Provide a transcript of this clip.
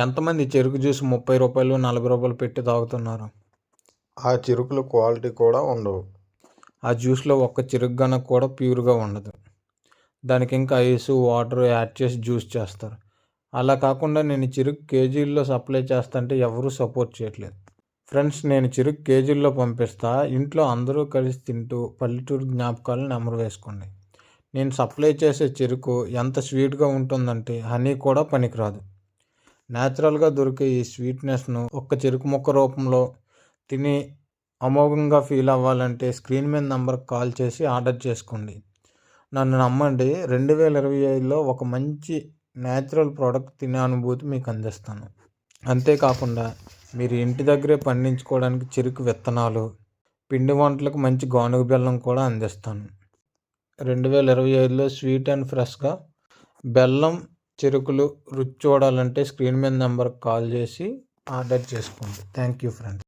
ఎంతమంది చెరుకు జ్యూస్ 30 రూపాయలు 40 రూపాయలు పెట్టి తాగుతున్నారు? ఆ చెరుకులు క్వాలిటీ కూడా ఉండవు. ఆ జ్యూస్లో ఒక్క చెరుకు గనక కూడా ప్యూర్గా ఉండదు. దానికి ఇంకా ఐసు వాటర్ యాడ్ చేసి జ్యూస్ చేస్తారు. అలా కాకుండా నేను చెరుకు కేజీల్లో సప్లై చేస్తుంటే ఎవరూ సపోర్ట్ చేయట్లేదు. ఫ్రెండ్స్, నేను చెరుకు కేజీల్లో పంపిస్తా. ఇంట్లో అందరూ కలిసి తింటూ పల్లెటూరు జ్ఞాపకాలను నెమరు వేసుకోండి. నేను సప్లై చేసే చెరుకు ఎంత స్వీట్గా ఉంటుందంటే హనీ కూడా పనికిరాదు. న్యాచురల్గా దొరికే ఈ స్వీట్నెస్ను ఒక్క చెరుకు ముక్క రూపంలో తిని అమోఘంగా ఫీల్ అవ్వాలంటే స్క్రీన్ మీద నెంబర్కి కాల్ చేసి ఆర్డర్ చేసుకోండి. నన్ను నమ్మండి, 2025లో ఒక మంచి న్యాచురల్ ప్రోడక్ట్ తినే అనుభూతి మీకు అందిస్తాను. అంతేకాకుండా మీరు ఇంటి దగ్గరే పండించుకోవడానికి చెరుకు విత్తనాలు, పిండి వంటలకు మంచి గానుగ బెల్లం కూడా అందిస్తాను. 2025లో స్వీట్ అండ్ ఫ్రెష్గా బెల్లం, చెరుకులు రుచి చూడాలంటే స్క్రీన్ మీద నెంబర్కి కాల్ చేసి ఆర్డర్ చేసుకోండి. Thank you friends.